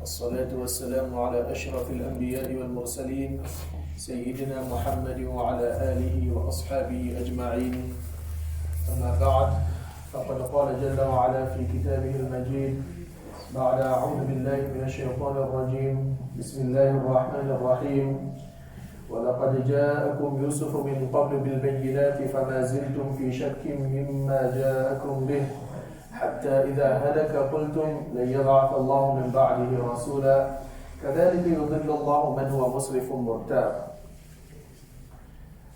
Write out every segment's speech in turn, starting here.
والصلاة والسلام على أشرف الأنبياء والمرسلين سيدنا محمد وعلى آله وأصحابه أجمعين. أما بعد، فقد قال جل وعلا في كتابه المجيد بعد أعوذ بالله من الشيطان الرجيم بسم الله الرحمن الرحيم ولقد جاءكم يوسف من قبل بالبينات فما زلتم في شك مما جاءكم به حتى إذا هلك قلتم لن يبعث الله من بعده رسولا كذلك يضل الله من هو مسرف مرتاب.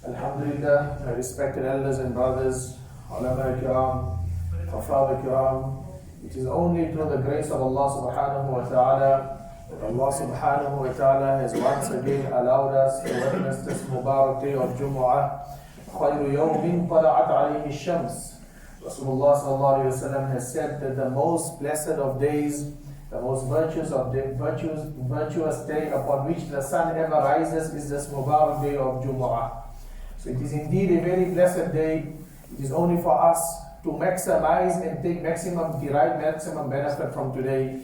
Alhamdulillah, my respected elders and brothers, ulama kiram, Hafaz kiram, it is only through the grace of Allah subhanahu wa ta'ala that Allah subhanahu wa ta'ala has once again allowed us to witness this Mubarak day of Jumu'ah. خَيْرُ يَوْمٍ طَلَعَتْ عَلَيْهِ الشَّمْسِ. Rasulullah sallallahu alayhi wa sallam has said that the most blessed of days, the most virtuous day upon which the sun ever rises is this Mubarak day of Jumu'ah. So it is indeed a very blessed day. It is only for us to maximize and derive maximum benefit from today.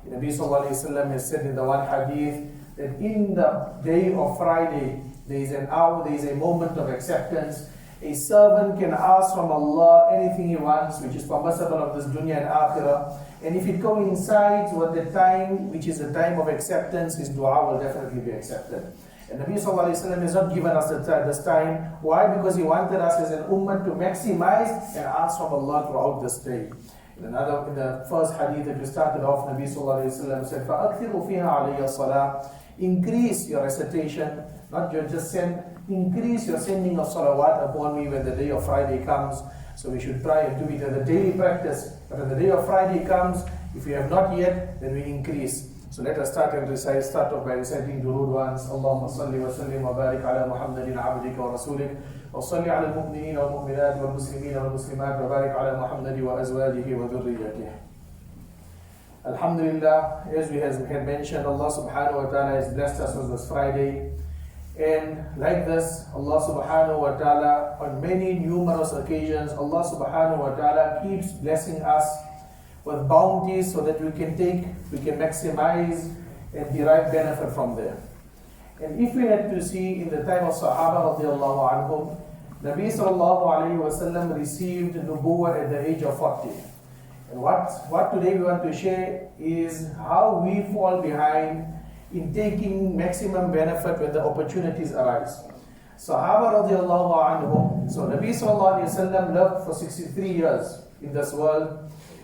Nabi sallallahu alayhi wa sallam has said in the one hadith that in the day of Friday, there is an hour, there is a moment of acceptance. A servant can ask from Allah anything he wants, which is permissible of this dunya and akhirah. And if it coincides with the time, which is the time of acceptance, his dua will definitely be accepted. And Nabi sallallahu alayhi wa sallam has not given us this time. Why? Because he wanted us as an ummah to maximize and ask from Allah throughout this day. In the first hadith that we started off, Nabi sallallahu alayhi wa sallam said, فَأَكْثِرُوا فِيهَا عَلَيَّ الصَّلَاةِ. Increase your recitation, not just send, increase your sending of salawat upon me when the day of Friday comes. So we should try and do it as a daily practice. But when the day of Friday comes, if we have not yet, then we increase. So let us start off by reciting durood once. Allahumma salli wa sallim wa barik ala Muhammadin abdika wa rasulik. Wa salli ala al-mu'mineen wa al-mu'minat wa al-muslimeen wa al-muslimat wa barik ala Muhammadin wa azwajihi wa dhurriyyatihi. Alhamdulillah, as we had mentioned, Allah subhanahu wa ta'ala has blessed us with this Friday. And like this, Allah subhanahu wa ta'ala, on many numerous occasions, Allah subhanahu wa ta'ala keeps blessing us with bounties so that we can maximize and derive benefit from them. And if we had to see in the time of Sahaba radiallahu anhum, Nabi sallallahu alayhi wa sallam received Nubuwwah at the age of 40. And what today we want to share is how we fall behind in taking maximum benefit when the opportunities arise. Sahaba radiallahu anhum, so Nabi sallallahu alayhi wa sallam lived for 63 years in this world.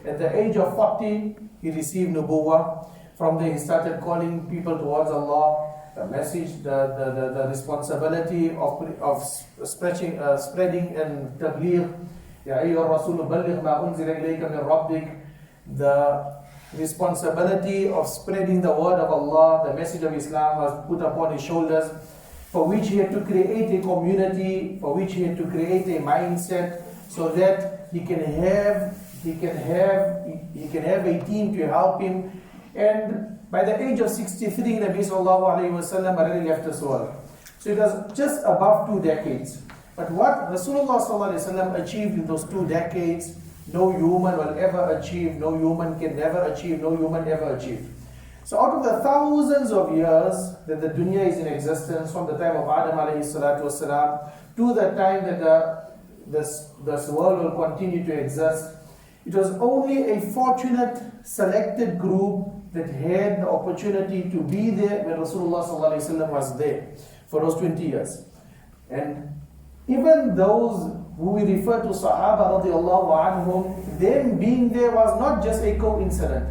At the age of 40, he received Nubuwwah. From there, he started calling people towards Allah. The message, the responsibility of spreading and tabligh. Ya ayyuha ar-rasul balligh ma unzila ilayka min rabbik. The responsibility of spreading the word of Allah, the message of Islam was put upon his shoulders, for which he had to create a community, for which he had to create a mindset, so that he can have a team to help him. And by the age of 63, Nabi sallallahu alayhi wa sallam already left this world. So it was just above 2 decades. But what Rasulullah sallallahu alayhi wa sallam achieved in those 2 decades, no human will ever achieve, no human can never achieve, no human ever achieve. So out of the thousands of years that the dunya is in existence, from the time of Adam alayhi salatu wasalam to the time that this world will continue to exist, it was only a fortunate selected group that had the opportunity to be there when Rasulullah sallallahu alaihi wasallam was there for those 20 years. And even those who we refer to Sahaba radiallahu anhum, them being there was not just a coincidence.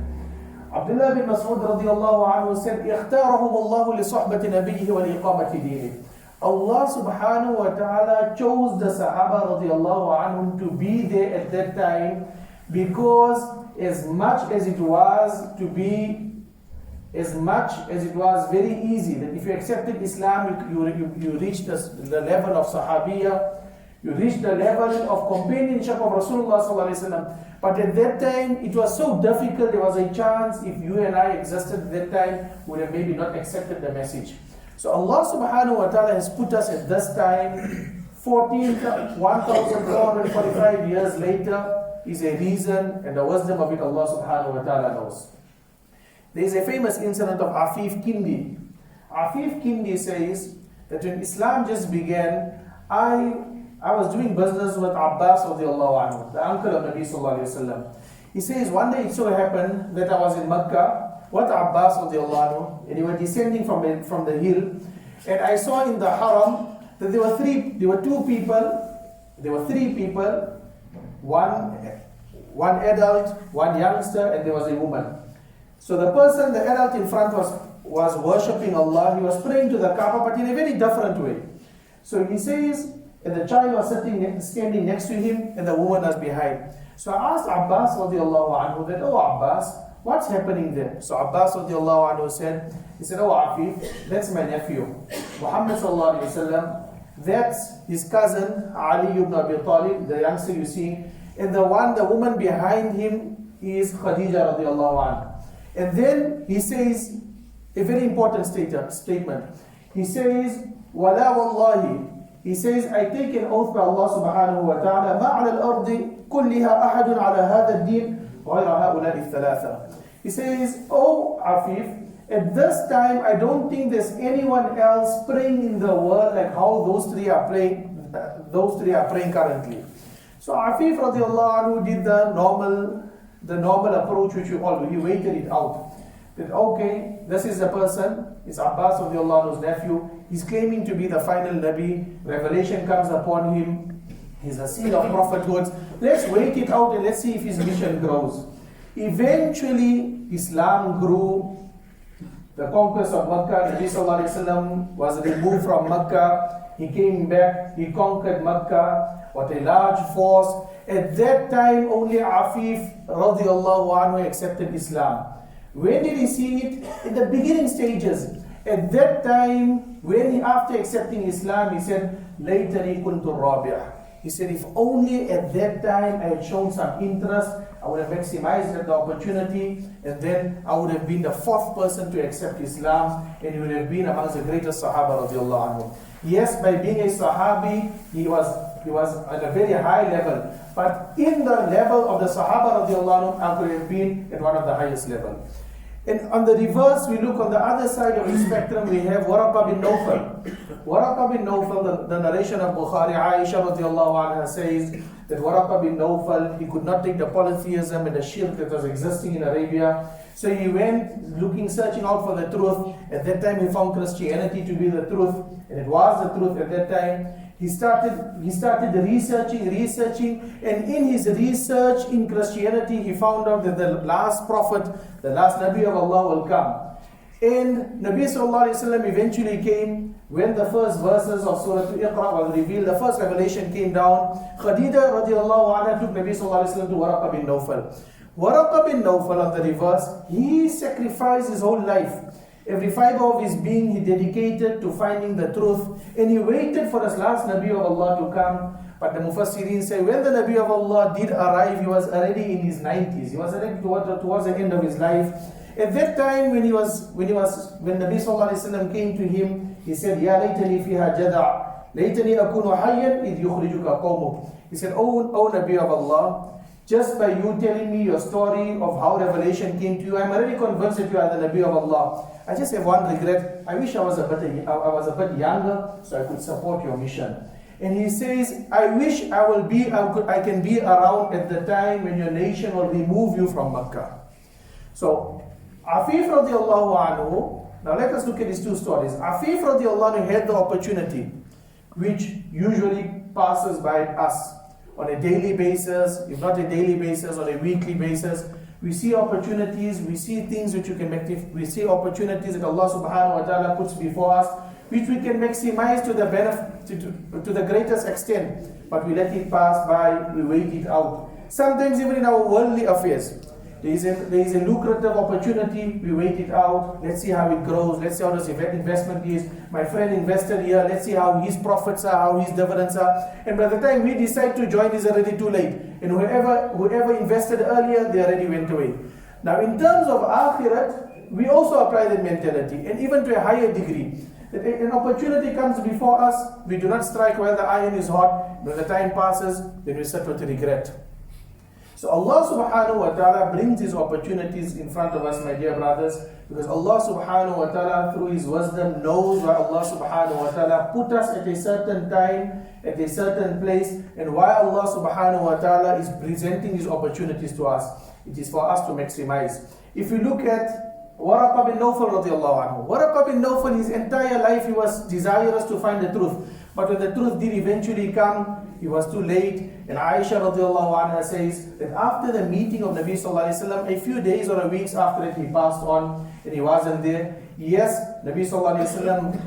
Abdullah bin Mas'ud radiallahu anhu said, اختارهم الله لصحبة نبيه ولإقامة دينه. Allah subhanahu wa ta'ala chose the Sahaba radiallahu anhum to be there at that time, because as much as it was very easy that if you accepted Islam, you reached the level of Sahabiyah, you reached the level of companionship of Rasulullah sallallahu alaihi wasallam. But at that time, it was so difficult. There was a chance if you and I existed at that time, we would have maybe not accepted the message. So Allah subhanahu wa ta'ala has put us at this time, 1445 years later, is a reason, and the wisdom of it Allah subhanahu wa ta'ala knows. There is a famous incident of Afif Kindi. Afif Kindi says that when Islam just began, I was doing business with Abbas radiallahu anhu, the uncle of Nabi sallallahu alayhi wa sallam. He says, one day it so happened that I was in Mecca with Abbas radiallahu anhu, and we were descending from the hill, and I saw in the haram that there were three people, one adult, one youngster, and there was a woman. So the adult in front was worshipping Allah, he was praying to the Kaaba, but in a very different way. So he says, and the child was standing next to him, and the woman was behind. So I asked Abbas radiallahu anhu that, oh Abbas, what's happening there? So Abbas radiallahu anhu said, oh Afif, that's my nephew. Muhammad sallallahu alayhi wa sallam, that's his cousin Ali ibn Abi Talib, the youngster you see, and the woman behind him is Khadija radiallahu anha. And then he says a very important statement. He says, وَلَا وَاللَّهِ, he says, I take an oath by Allah subhanahu wa ta'ala, مَا عَلَى الْأَرْضِ كُلِّهَا أَحَدٌ عَلَى هَذَا الدِّينِ غَيْرَ هَؤُلَاءِ الثَّلَاثَةِ. He says, oh Afif, at this time I don't think there's anyone else praying in the world like how those three are praying currently. So Afif radiallahu anhu did the normal approach which you all do. He waited it out. That okay, this is the person, it's Abbas radiallahu anhu's nephew. He's claiming to be the final Nabi. Revelation comes upon him. He's a seal of prophethood. Let's wait it out and let's see if his mission grows. Eventually, Islam grew. The conquest of Mecca, Nabi sallallahu alayhi wa sallam was removed from Mecca. He came back, he conquered Mecca with a large force. At that time, only Afif radiallahu anhu accepted Islam. When did he see it? In the beginning stages. At that time, after accepting Islam, he said, "Laytani kuntu rabi'." He said, if only at that time I had shown some interest, I would have maximized the opportunity, and then I would have been the fourth person to accept Islam, and he would have been amongst the greatest Sahaba radiallahu anhu. Yes, by being a Sahabi, he was at a very high level, but in the level of the Sahaba radiallahu anhu, I could have been at one of the highest level. And on the reverse, we look on the other side of the spectrum, we have Waraqa bin Nawfal. Waraqa bin Nawfal, the narration of Bukhari, Aisha radiallahu anha says that Waraqa bin Nawfal, he could not take the polytheism and the shirk that was existing in Arabia. So he went searching out for the truth. At that time he found Christianity to be the truth, and it was the truth at that time. He started researching, and in his research in Christianity, he found out that the last prophet, the last Nabi of Allah will come. And Nabi sallallahu alayhi wa sallam eventually came when the first verses of Surah Iqra was revealed, the first revelation came down. Khadija radiallahu anha took Nabi sallallahu alayhi wa sallam to Waraqa bin Nawfal. Waraqa bin Nawfal, on the reverse, he sacrificed his whole life. Every fiber of his being he dedicated to finding the truth, and he waited for his last Nabi of Allah to come. But the Mufassirin say when the Nabi of Allah did arrive, he was already in his 90s. He was already towards the end of his life. At that time, when Nabi sallallahu alaihi wasallam came to him, he said, "Ya laytani fiha jada', laytani akunu hayyan id yukhrijuka qawmuk." He said, "Oh Nabi of Allah, just by you telling me your story of how revelation came to you, I'm already convinced that you are the Nabi of Allah. I just have one regret. I wish I was a bit younger so I could support your mission." And he says, "I wish I can be around at the time when your nation will remove you from Mecca." So, Afif radiallahu anhu, now let us look at these two stories. Afif radiallahu anhu had the opportunity, which usually passes by us on a daily basis, if not a daily basis, on a weekly basis. We see opportunities, we see things which you can make, we see opportunities that Allah subhanahu wa ta'ala puts before us, which we can maximize to the benefit, to the greatest extent, but we let it pass by, we wait it out. Sometimes even in our worldly affairs, there is a lucrative opportunity, we wait it out, let's see how it grows, let's see how this investment is. My friend invested here, let's see how his profits are, how his dividends are. And by the time we decide to join, it's already too late. And whoever invested earlier, they already went away. Now in terms of akhirat, we also apply that mentality, and even to a higher degree. That an opportunity comes before us, we do not strike while the iron is hot. When the time passes, then we sit with regret. So Allah subhanahu wa ta'ala brings these opportunities in front of us, my dear brothers, because Allah subhanahu wa ta'ala through His wisdom knows why Allah subhanahu wa ta'ala put us at a certain time, at a certain place, and why Allah subhanahu wa ta'ala is presenting these opportunities to us. It is for us to maximize. If you look at Waraqa bin Nawfal radiallahu anhu, Waraqa bin Nawfal, his entire life he was desirous to find the truth. But when the truth did eventually come, it was too late. And Aisha radiallahu anha says that after the meeting of Nabi sallallahu alayhi wa sallam, a few days or a weeks after that, he passed on and he wasn't there. Yes, Nabi sallallahu alayhi wa sallam,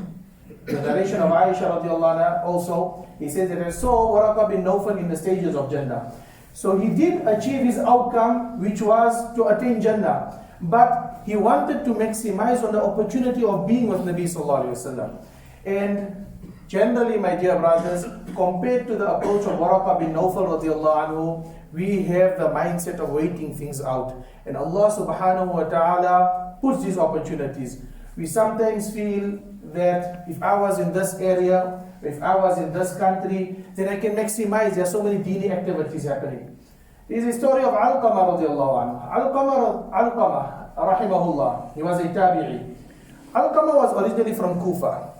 the narration of Aisha radiallahu anha also, he says that I saw Waraqa bin Nawfal in the stages of Jannah. So he did achieve his outcome, which was to attain Jannah. But he wanted to maximize on the opportunity of being with Nabi sallallahu alayhi wa sallam. And generally, my dear brothers, compared to the approach of Waraqa bin Nawfal radiallahu anhu, we have the mindset of waiting things out. And Allah subhanahu wa ta'ala puts these opportunities. We sometimes feel that if I was in this area, if I was in this country, then I can maximize. There are so many dini activities happening. There is a story of Alqamah radiallahu anhu. Alqamah rahimahullah, he was a tabi'i. Alqamah was originally from Kufa.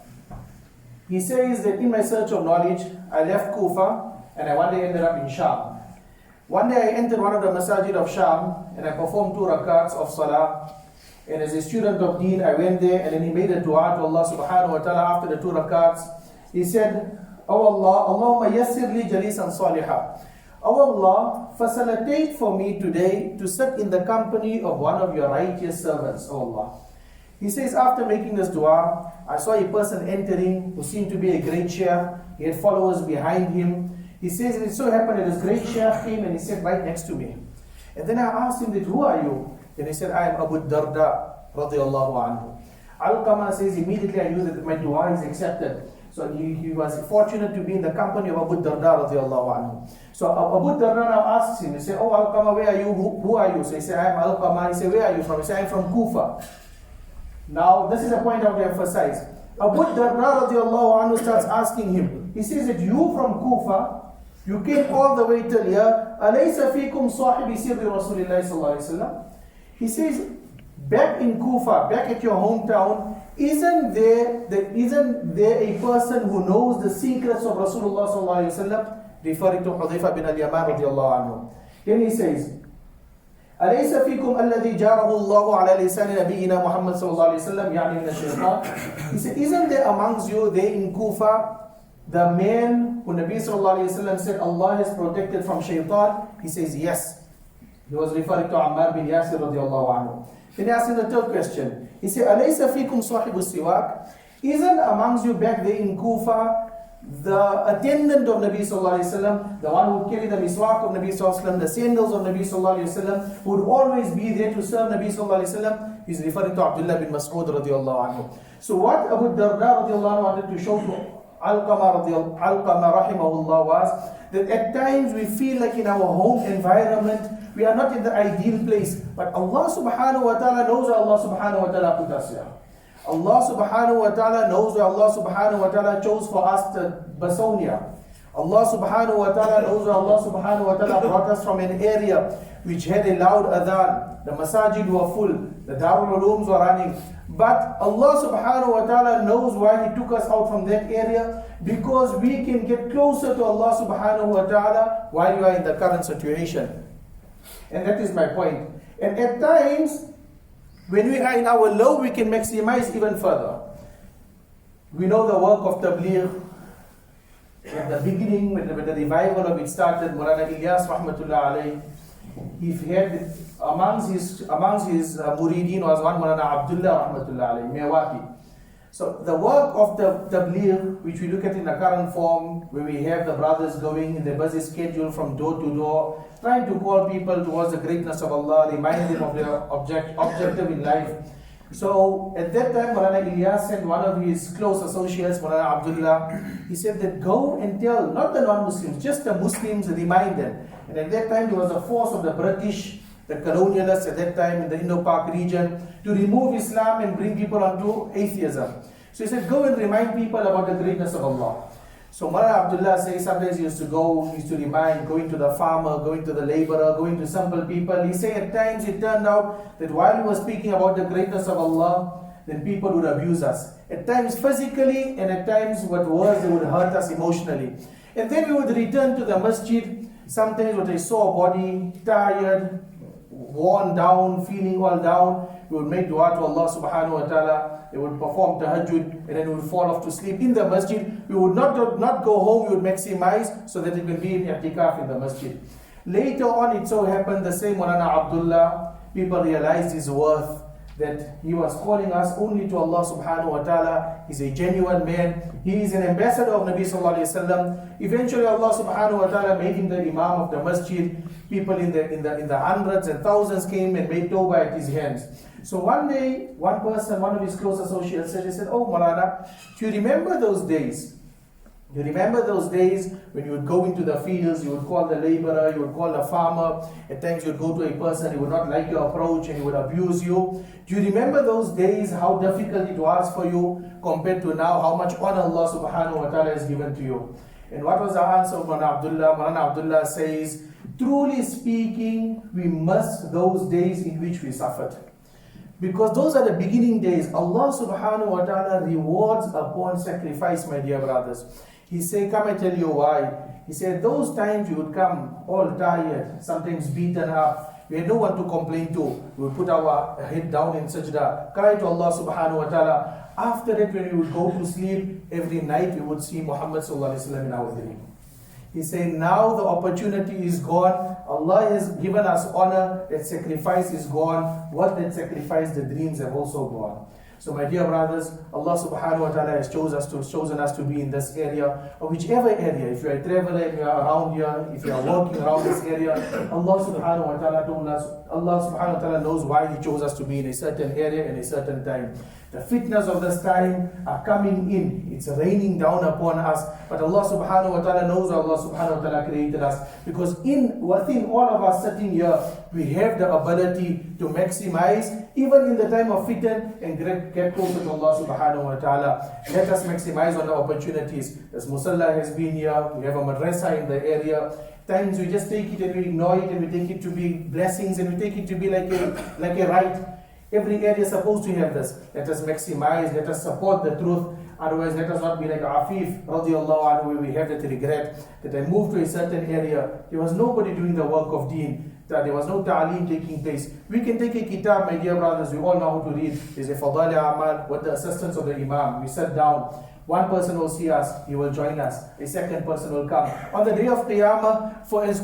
He says that in my search of knowledge, I left Kufa and I one day ended up in Sham. One day I entered one of the masajid of Sham and I performed 2 rakats of salah. And as a student of deen, I went there and then he made a dua to Allah subhanahu wa ta'ala after the 2 rakats. He said, Oh Allah, Allahumma yassir li jalisan salihah. Oh Allah, facilitate for me today to sit in the company of one of your righteous servants, oh Allah. He says, after making this dua, I saw a person entering who seemed to be a great sheikh. He had followers behind him. He says, it so happened that this great sheikh came and he sat right next to me. And then I asked him that, who are you? And he said, I am Abu Darda, radiallahu anhu. Alqamah says, immediately I knew that my dua is accepted. So he was fortunate to be in the company of Abu Darda, radiallahu anhu. So Abu Darda now asks him, he said, oh Alqamah, where are you? Who are you? So he said, I am Alqamah. He said, where are you from? He said, I am from Kufa. Now, this is a point I want to emphasize. Abu Darda radiallahu anhu starts asking him. He says that you from Kufa, you came all the way till here. Alaysa fikum sahibi sirri Rasulillah sallallahu alayhi wa sallam. He says, back in Kufa, back at your hometown, isn't there a person who knows the secrets of Rasulullah sallallahu alayhi wa sallam? Referring to Hudhayfa bin al-Yaman radiallahu anhu. Then he says, أليس فيكم الذي جاره الله على لسان نبينا محمد صلى الله عليه وسلم يعني من الشيطان. He said, isn't there amongst you there in Kufa the man who Nabi sallallahu alayhi wa sallam said Allah is protected from shaitan? He says yes. He was referring to Ammar bin Yasir radiallahu anhu. Then he asked him the third question. He said, أليس فيكم صاحب السواك. Isn't amongst you back there in Kufa the attendant of Nabi sallallahu alayhi wa sallam, the one who carried the miswak of Nabi sallallahu alayhi wa sallam, the sandals of Nabi sallallahu alayhi wa sallam, who would always be there to serve Nabi sallallahu alayhi wa sallam? He's referring to Abdullah bin Mas'ud radiallahu anhu. So what Abu Darda radiallahu anhu wanted to show to Alqamah rahimahullah was that at times we feel like in our home environment, we are not in the ideal place. But Allah subhanahu wa ta'ala knows where Allah subhanahu wa ta'ala put us here. Allah subhanahu wa ta'ala knows where Allah subhanahu wa ta'ala chose for us the Basonia. Allah subhanahu wa ta'ala knows where Allah subhanahu wa ta'ala brought us from an area which had a loud adhan. The masajid were full. The Darul Ulooms were running. But Allah subhanahu wa ta'ala knows why He took us out from that area, because we can get closer to Allah subhanahu wa ta'ala while you are in the current situation. And that is my point. And at times, when we are in our low, we can maximize even further. We know the work of Tabligh. At the beginning, when the revival of it started, Maulana Ilyas rahmatullah alayhi, he had amongst his murideen was one Maulana Abdullah rahmatullah alayhi, Mewati. So the work of the Tabligh, which we look at in the current form, where we have the brothers going in their busy schedule from door to door, trying to call people towards the greatness of Allah, remind them of their objective in life. So at that time, Maulana Ilyas sent one of his close associates, Maulana Abdullah. He said that go and tell, not the non-Muslims, just the Muslims, remind them. And at that time, there was a force of the British, the colonialists at that time in the Indo-Pak region, to remove Islam and bring people onto atheism. So he said, go and remind people about the greatness of Allah. So Mullah Abdullah says sometimes he used to remind, going to the farmer, going to the laborer, going to simple people. He said at times it turned out that while he was speaking about the greatness of Allah, then people would abuse us. At times physically, and at times what worse, they would hurt us emotionally. And then we would return to the masjid, sometimes with a sore body, tired, worn down, feeling all down. We would make dua to Allah subhanahu wa ta'ala. They would perform tahajjud, and then we would fall off to sleep in the masjid. We would not go home, we would maximize so that it can be in i'tikaf in the masjid. Later on, it so happened the same Maulana Abdullah, people realized his worth, that he was calling us only to Allah subhanahu wa ta'ala. He's a genuine man. He is an ambassador of Nabi sallallahu alayhi wa sallam. Eventually Allah subhanahu wa ta'ala made him the imam of the masjid. People in the hundreds and thousands came and made tawbah at his hands. So one day, one person, one of his close associates said, "Oh Maulana, do you remember those days? You remember those days when you would go into the fields, you would call the laborer, you would call the farmer, at times you would go to a person, he would not like your approach and he would abuse you. Do you remember those days, how difficult it was for you compared to now, how much honor Allah subhanahu wa ta'ala has given to you?" And what was the answer of Maulana Abdullah? Maulana Abdullah says, "Truly speaking, we miss those days in which we suffered. Because those are the beginning days. Allah subhanahu wa ta'ala rewards upon sacrifice, my dear brothers." He said, "Come, I tell you why." He said, those times you would come all tired, sometimes beaten up. We had no one to complain to. We would put our head down in sajda, cry to Allah subhanahu wa ta'ala. After that, when we would go to sleep, every night we would see Muhammad sallallahu alaihi wasallam in our dream. He said, now the opportunity is gone. Allah has given us honor. That sacrifice is gone. What that sacrifice, the dreams have also gone. So my dear brothers, Allah subhanahu wa ta'ala has chosen us to be in this area, or whichever area. If you are a traveler and you are around here, if you are walking around this area, Allah subhanahu wa ta'ala told us, Allah subhanahu wa ta'ala knows why He chose us to be in a certain area and a certain time. The fitnas of this time are coming in. It's raining down upon us. But Allah subhanahu wa ta'ala knows Allah subhanahu wa ta'ala created us. Because within all of us sitting here, we have the ability to maximize, even in the time of fitan, and get closer to Allah subhanahu wa ta'ala. Let us maximize on the opportunities. As Musalla has been here, we have a madrasa in the area. Times we just take it and we ignore it, and we take it to be blessings, and we take it to be like a right. Every area is supposed to have this. Let us maximize, let us support the truth. Otherwise, let us not be like Afif radiallahu anhu, where we have that regret that I moved to a certain area. There was nobody doing the work of deen. There was no ta'aleem taking place. We can take a kitab, my dear brothers, we all know how to read. There's a Fadali Amal with the assistance of the Imam. We sit down. One person will see us, he will join us. A second person will come. On the day of Qiyamah, for as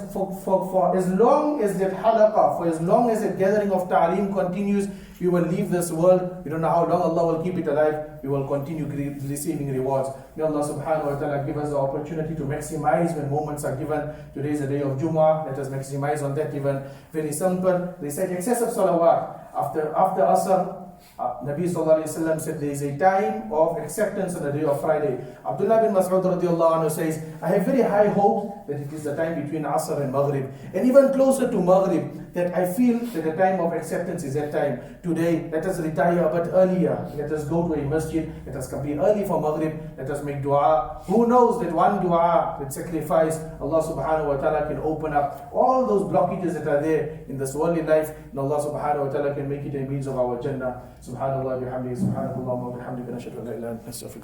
long as that halaqah, for as long as the gathering of ta'aleem continues, we will leave this world. We don't know how long Allah will keep it alive. We will continue receiving rewards. May Allah subhanahu wa ta'ala give us the opportunity to maximize when moments are given. Today is the day of Jumuah. Let us maximize on that even. Very simple. Recite excessive salawat. After Asr, Nabi sallallahu alayhi wa sallam said there is a time of acceptance on the day of Friday. Abdullah bin Mas'ud radiallahu anhu says, I have very high hopes that it is the time between Asr and Maghrib. And even closer to Maghrib, that I feel that the time of acceptance is that time. Today, let us retire a bit earlier. Let us go to a masjid. Let us come in early for Maghrib. Let us make dua. Who knows that one dua with sacrifice, Allah subhanahu wa ta'ala can open up all those blockages that are there in this worldly life, and Allah subhanahu wa ta'ala can make it a means of our Jannah. Subhanallah bihamdihi, subhanallah wa bihamdika, nashhadu an la ilaha illa anta, astaghfiruka.